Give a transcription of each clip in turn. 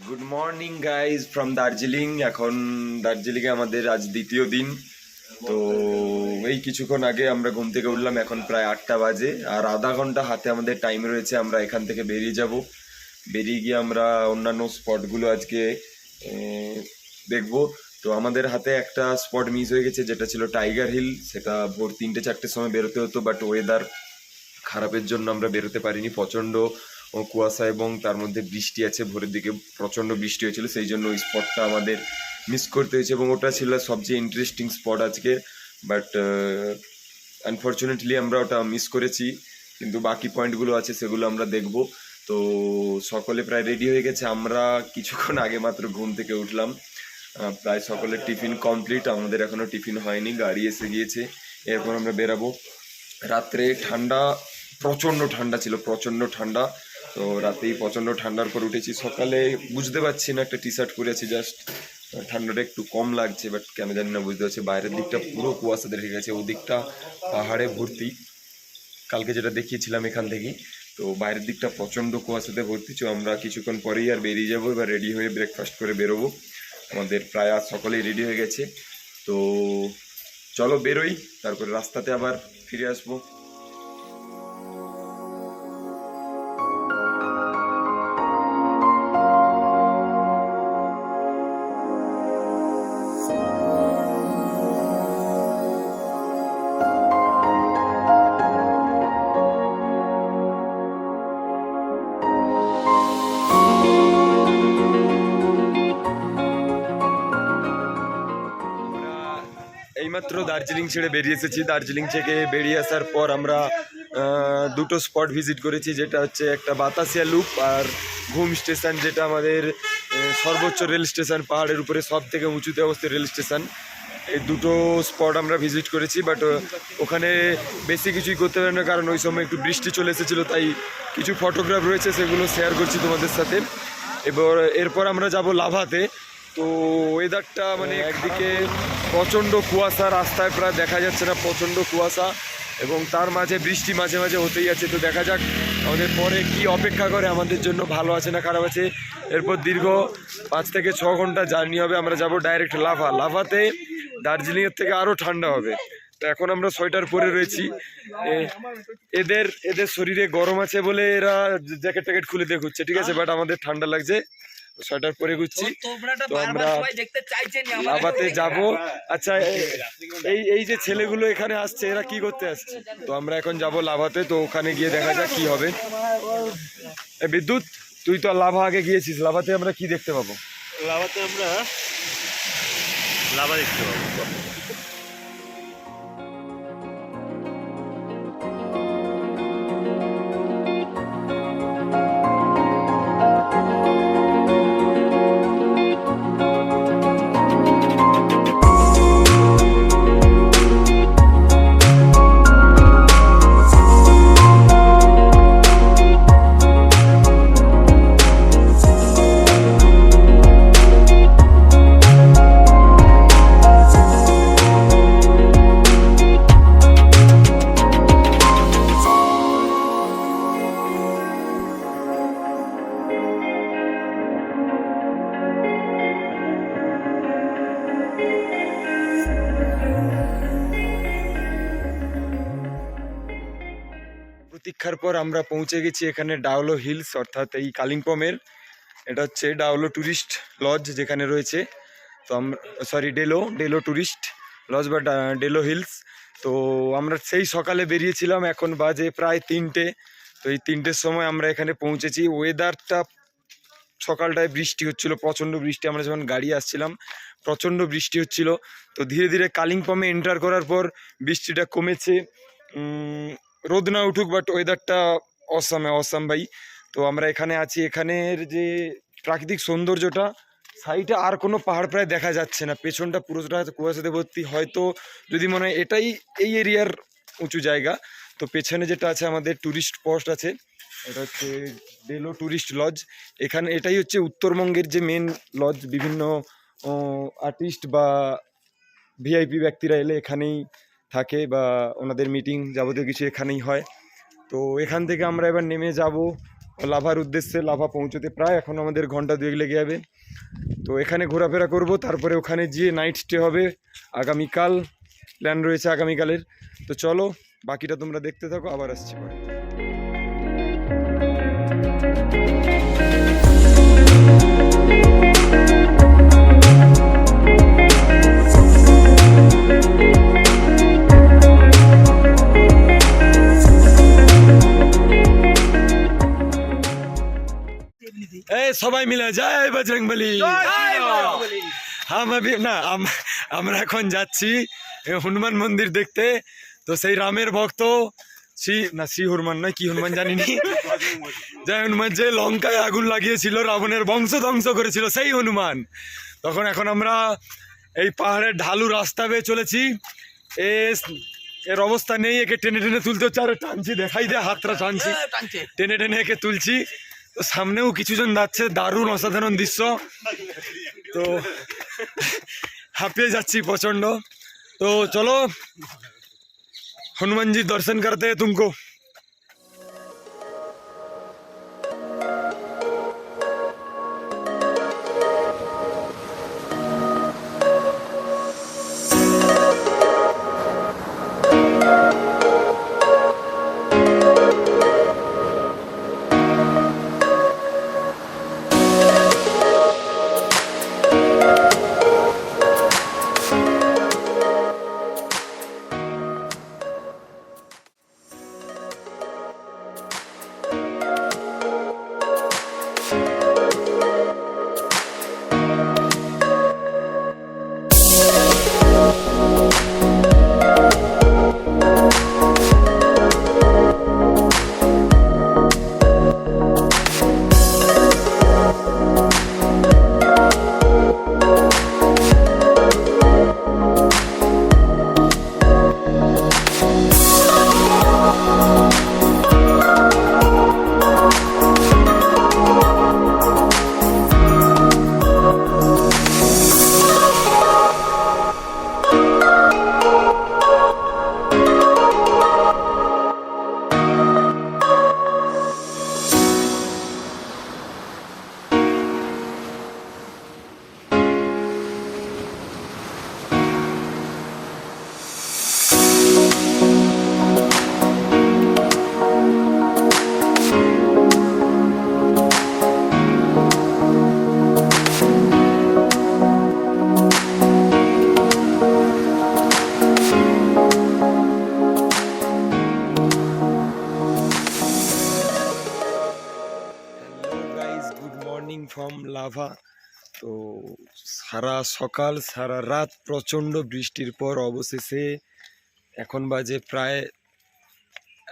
Good morning guys from Darjeeling. এখন দার্জিলিংয়ে আমাদের আজ দ্বিতীয় দিন। তো এই কিছুক্ষণ আগে আমরা ঘুম থেকে উঠলাম, এখন প্রায় 8টা বাজে, আর আধা ঘন্টা হাতে আমাদের টাইম রয়েছে। আমরা এখান থেকে বেরিয়ে যাব, বেরিয়ে গিয়ে আমরা অন্যান্য স্পটগুলো আজকে দেখব। তো আমাদের হাতে একটা স্পট মিস হয়ে গেছে, যেটা ছিল টাইগার হিল। সেটা ভোর 3টে-4টের সময় বেরোতে হতো, বাট ওয়েদার খারাপের জন্য আমরা বেরোতে পারিনি। প্রচণ্ড কুয়াশা এবং তার মধ্যে বৃষ্টি আছে, ভোরের দিকে প্রচণ্ড বৃষ্টি হয়েছিল, সেই জন্য ওই স্পটটা আমাদের মিস করতে হয়েছে এবং ওটা ছিল সবচেয়ে ইন্টারেস্টিং স্পট আজকে। বাট আনফর্চুনেটলি আমরা ওটা মিস করেছি, কিন্তু বাকি পয়েন্টগুলো আছে সেগুলো আমরা দেখব। তো সকলে প্রায় রেডি হয়ে গেছে, আমরা কিছুক্ষণ আগে মাত্র ঘুম থেকে উঠলাম। প্রায় সকলের টিফিন কমপ্লিট, আমাদের এখনও টিফিন হয়নি, গাড়ি এসে গিয়েছে, এরপর আমরা বেরাবো। রাত্রে ঠান্ডা, প্রচণ্ড ঠান্ডা ছিল, প্রচণ্ড ঠান্ডা। তো রাতেই প্রচণ্ড ঠান্ডার পর উঠেছি, সকালে বুঝতে পারছি না, একটা টি শার্ট পরে আছি জাস্ট, ঠান্ডাটা একটু কম লাগছে, বাট কেন জানি না বুঝতে পারছি। বাইরের দিকটা পুরো কুয়াশা দেখে গেছে, ওদিকটা পাহাড়ে ভর্তি, কালকে যেটা দেখিয়েছিলাম এখান থেকেই। তো বাইরের দিকটা প্রচণ্ড কুয়াশাতে ভর্তি। তো আমরা কিছুক্ষণ পরেই আর বেরিয়ে যাবো, এবার রেডি হয়ে ব্রেকফাস্ট করে বেরোবো। আমাদের প্রায় আজ সকলেই রেডি হয়ে গেছে। তো চলো বেরোই, তারপরে রাস্তাতে আবার ফিরে আসবো। এইমাত্র দার্জিলিং ছেড়ে বেরিয়ে এসেছি। দার্জিলিং থেকে বেরিয়ে আসার পর আমরা দুটো স্পট ভিজিট করেছি, যেটা হচ্ছে একটা বাতাসিয়া লুপ আর ঘুম স্টেশন, যেটা আমাদের সর্বোচ্চ রেল স্টেশন, পাহাড়ের উপরে সব থেকে উঁচুতে অবস্থিত রেল স্টেশন। এই দুটো স্পট আমরা ভিজিট করেছি, বাট ওখানে বেশি কিছুই করতে পারি না, কারণ ওই সময় একটু বৃষ্টি চলে এসেছিলো। তাই কিছু ফটোগ্রাফ রয়েছে, সেগুলো শেয়ার করছি তোমাদের সাথে। এরপর আমরা যাব লাভাতে। তো ওয়েদারটা মানে একদিকে প্রচণ্ড কুয়াশা, রাস্তায় প্রায় দেখা যাচ্ছে না, প্রচণ্ড কুয়াশা, এবং তার মাঝে বৃষ্টি মাঝে মাঝে হতেই আছে। তো দেখা যাক আমাদের পরে কি অপেক্ষা করে আমাদের জন্য, ভালো আছে না খারাপ আছে। এরপর দীর্ঘ 5 থেকে 6 ঘন্টা জার্নি হবে, আমরা যাব ডাইরেক্ট লাভাতে। দার্জিলিংয়ের থেকে আরও ঠান্ডা হবে। তো এখন আমরা সোয়েটার পরে রয়েছি। এদের শরীরে গরম আছে বলে এরা জ্যাকেট ট্যাকেট খুলে দিয়ে ঘুরছে, ঠিক আছে, বাট আমাদের ঠান্ডা লাগছে, সোয়েটার পরে ঘুরছি। তো আমরা লাভাতে যাব। আচ্ছা, এই যে ছেলেগুলো এখানে আসছে, এরা কি করতে আসছে? তো আমরা এখন যাব লাভাতে, তো ওখানে গিয়ে দেখা যাক কি হবে। বিদ্যুৎ, তুই তো লাভা আগে গিয়েছিস, লাভাতে আমরা কি দেখতে পাবো? লাভাতে আমরা লাভা দেখতে পাবো। প্রতীক্ষার পর আমরা পৌঁছে গেছি এখানে ডাউলো হিলস, অর্থাৎ এই কালিম্পংয়ের। এটা হচ্ছে ডাউলো ট্যুরিস্ট লজ যেখানে রয়েছে। তো আমরা ডেলো ট্যুরিস্ট লজ বা ডেলো হিলস। তো আমরা সেই সকালে বেরিয়েছিলাম, এখন বাজে প্রায় 3টে। তো এই 3টের সময় আমরা এখানে পৌঁছেছি। ওয়েদারটা সকালটায় বৃষ্টি হচ্ছিল, প্রচণ্ড বৃষ্টি, আমরা যখন গাড়ি আসছিলাম প্রচণ্ড বৃষ্টি হচ্ছিল। তো ধীরে ধীরে কালিম্পংয়ে এন্টার করার পর বৃষ্টিটা কমেছে, রোদ না উঠুক, বাট ওয়েদারটা অসাম ভাই। তো আমরা এখানে আছি, এখানের যে প্রাকৃতিক সৌন্দর্যটা, সাইডে আর কোনো পাহাড় প্রায় দেখা যাচ্ছে না, পেছনটা পুরোটা কুয়াশাতে ভর্তি। হয়তো যদি মনে হয় এটাই এই এরিয়ার উঁচু জায়গা। তো পেছনে যেটা আছে আমাদের ট্যুরিস্ট পোস্ট আছে, এটা হচ্ছে ডেলো ট্যুরিস্ট লজ। এখানে এটাই হচ্ছে উত্তরবঙ্গের যে মেন লজ। বিভিন্ন আর্টিস্ট বা ভিআইপি ব্যক্তিরা এলে এখানেই থাকে, বা ওনাদের মিটিং যাবতীয় কিছু এখানেই হয়। তো এখান থেকে আমরা এবার নেমে যাব লাভার উদ্দেশ্যে। লাভা পৌঁছতে প্রায় এখন আমাদের ঘন্টা 2 লেগে যাবে। তো এখানে ঘোরাফেরা করব, তারপরে ওখানে গিয়ে নাইট স্টে হবে। আগামীকাল প্ল্যান রয়েছে আগামীকালের। তো চলো বাকিটা তোমরা দেখতে থাকো, আবার আসছি পরে। এই সবাই মিলে জয় বজরংবলী। আমরা এখন যাচ্ছি হনুমান মন্দির দেখতে। তো সেই রামের ভক্ত শ্রী হনুমান নয়, কি হনুমান জানিনি, জয় হনুমান, যে লঙ্কায় আগুন লাগিয়েছিল, রাবণের বংশ ধ্বংস করেছিল, সেই হনুমান। এখন আমরা এই পাহাড়ের ঢালু রাস্তা বেয়ে চলেছি। এর অবস্থা নেই, একে টেনে টেনে তুলতে হচ্ছে। আর টানছি, দেখাই দে হাতটা টানছি, টেনে টেনে একে তুলছি। তো সামনেও কিছুজন যাচ্ছে, দারুণ অসাধারণ দৃশ্য। তো হাঁপিয়ে যাচ্ছি প্রচন্ড। তো চলো हनुमान जी दर्शन करते हैं तुमको। From lava. তো সারা সকাল সারা রাত প্রচণ্ড বৃষ্টির পর অবশেষে এখন বাজে প্রায়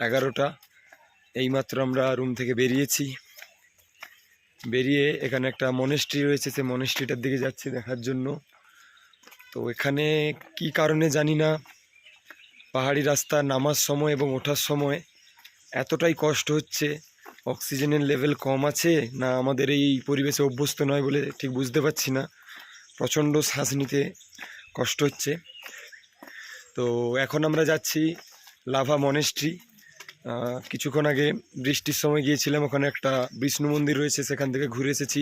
11টা। এইমাত্র আমরা রুম থেকে বেরিয়ে এখানে একটা মনেস্ট্রি রয়েছে, সেই মনেস্ট্রিটার দিকে যাচ্ছি দেখার জন্য। তো এখানে কি কারণে জানি না, পাহাড়ি রাস্তা নামার সময় এবং ওঠার সময় এতটাই কষ্ট হচ্ছে, অক্সিজেনের লেভেল কম আছে না আমাদের এই পরিবেশে অভ্যস্ত নয় বলে ঠিক বুঝতে পারছি না, প্রচণ্ড শ্বাস নিতে কষ্ট হচ্ছে। তো এখন আমরা যাচ্ছি লাভা মনেস্ট্রি। কিছুক্ষণ আগে বৃষ্টির সময় গিয়েছিলাম, ওখানে একটা বিষ্ণু মন্দির রয়েছে, সেখান থেকে ঘুরে এসেছি।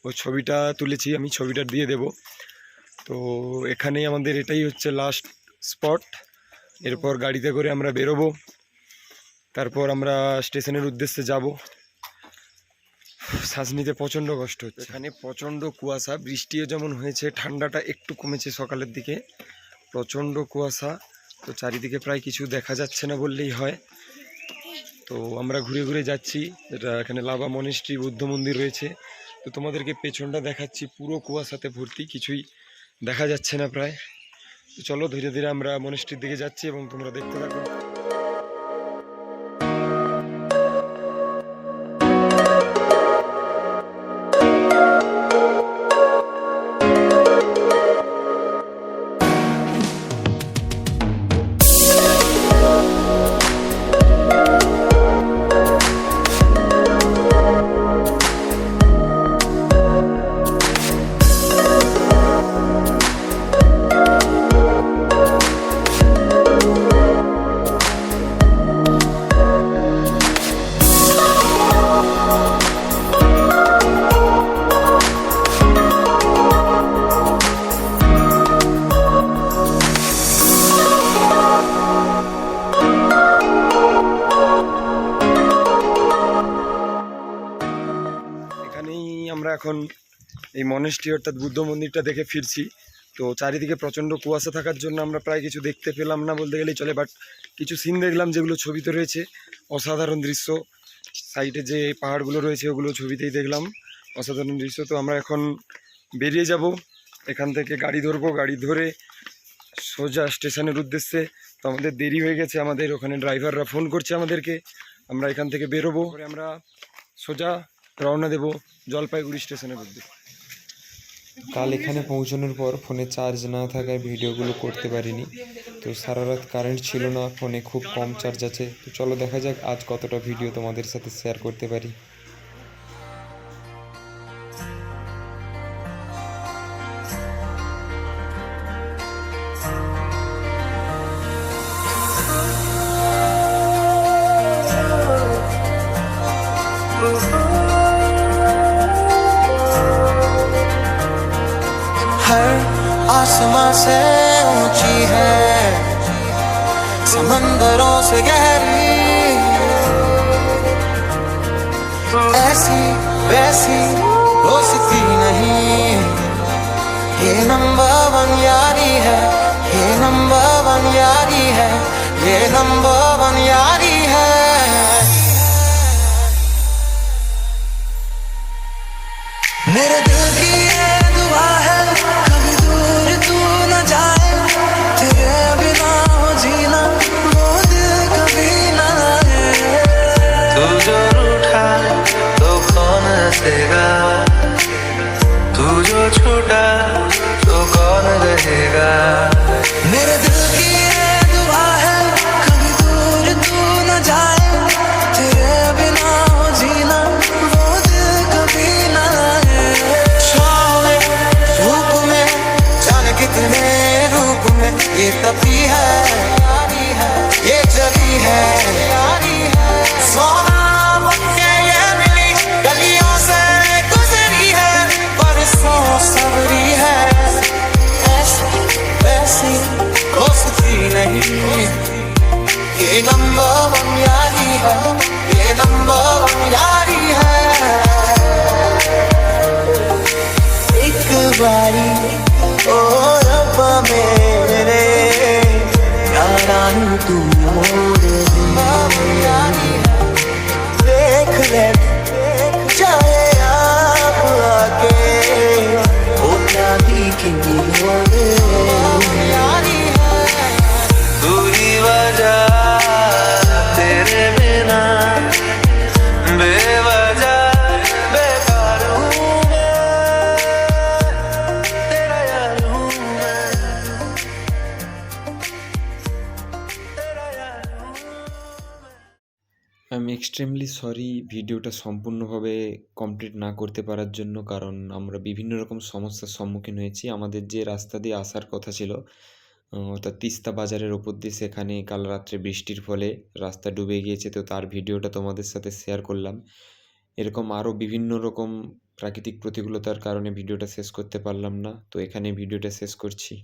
ওই ছবিটা তুলেছি, আমি ছবিটা দিয়ে দেব। তো এখানেই আমাদের এটাই হচ্ছে লাস্ট স্পট। এরপর গাড়িতে করে আমরা বেরোবো, তারপর আমরা স্টেশনের উদ্দেশ্যে যাব। শ্বাস নিতে প্রচণ্ড কষ্ট হচ্ছে, এখানে প্রচণ্ড কুয়াশা, বৃষ্টিও যেমন হয়েছে, ঠান্ডাটা একটু কমেছে সকালের দিকে, প্রচণ্ড কুয়াশা। তো চারিদিকে প্রায় কিছু দেখা যাচ্ছে না বললেই হয়। তো আমরা ঘুরে ঘুরে যাচ্ছি, এটা এখানে লাভা মনেস্ট্রি বুদ্ধ মন্দির রয়েছে। তো তোমাদেরকে পেছনটা দেখাচ্ছি, পুরো কুয়াশাতে ভর্তি, কিছুই দেখা যাচ্ছে না প্রায়। তো চলো ধীরে ধীরে আমরা মনেস্ট্রির দিকে যাচ্ছি এবং তোমরা দেখতে থাকো। এখানেই আমরা এখন এই মনেস্ট্রি অর্থাৎ বুদ্ধ মন্দিরটা দেখে ফিরছি। তো চারিদিকে প্রচণ্ড কুয়াশা থাকার জন্য আমরা প্রায় কিছু দেখতে পেলাম না বলতে গেলেই চলে, বাট কিছু সিন দেখলাম যেগুলো ছবিতে রয়েছে। অসাধারণ দৃশ্য, সাইডে যে পাহাড়গুলো রয়েছে ওগুলো ছবিতেই দেখলাম, অসাধারণ দৃশ্য। তো আমরা এখন বেরিয়ে যাব এখান থেকে, গাড়ি ধরবো, গাড়ি ধরে সোজা স্টেশনের উদ্দেশ্যে। তো আমাদের দেরি হয়ে গেছে, আমাদের ওখানে ড্রাইভাররা ফোন করছে আমাদেরকে। আমরা এখান থেকে বেরোবো, পরে আমরা সোজা রওনা দেব জলপাইগুড়ি স্টেশনের উদ্দেশ্যে। কাল এখানে পৌঁছানোর পর ফোনে চার্জ না থাকায় ভিডিওগুলো করতে পারিনি। তো সারা রাত কারেন্ট ছিল না, ফোনে খুব কম চার্জ আছে। তো চলো দেখা যাক আজ কতটা ভিডিও তোমাদের সাথে শেয়ার করতে পারি। हर आसमां से ऊंची है, समंदरों से गहरी, ऐसी वैसी दोस्ती नहीं। ये नंबर वन यारी है, ये नंबर वन यारी है, ये नंबर वन यारी है। मेरे दिल की ये दुआ है, कभी दूर तू न जाए, तेरे बिना हो जीना वो दिल कभी न आए। तू जो रूठा तो कौन हंसेगा, तू जो छूटा तो कौन रहेगा। मेरे दिल की ये दुआ है, कभी दूर तू न जाए, तेरे बिना हो जीना वो दिल कभी न आए। छाँव में, धूप में, जाने कितने रूप में ये तपी है, ये जली है। सोना बनके ये मिली, गलियों से गुजरी है, बरसों सबरी है, ऐसी वैसी दोस्ती नहीं। ये नंबर वन यारी है, ये नंबर वन यारी है। एक बारी ओ रब्बा मेरे, यारानी तू मोड़ दे। देख ले चाहे आप आके, होता भी किंगी मोड़े यारी है। तू ही वजह तेरे बिना बेवजह बेकार हूँ मैं, तेरा यार हूँ मैं, तेरा यार हूँ मैं। আমি এক্সট্রিমলি সরি ভিডিওটা সম্পূর্ণভাবে কমপ্লিট না করতে পারার জন্য, কারণ আমরা বিভিন্ন রকম সমস্যার সম্মুখীন হয়েছি। আমাদের যে রাস্তা দিয়ে আসার কথা ছিল, অর্থাৎ তিস্তা বাজারের ওপর দিয়ে, সেখানে কাল রাত্রে বৃষ্টির ফলে রাস্তা ডুবে গিয়েছে। তো তার ভিডিওটা তোমাদের সাথে শেয়ার করলাম। এরকম আরও বিভিন্ন রকম প্রাকৃতিক প্রতিকূলতার কারণে ভিডিওটা শেষ করতে পারলাম না। তো এখানে ভিডিওটা শেষ করছি।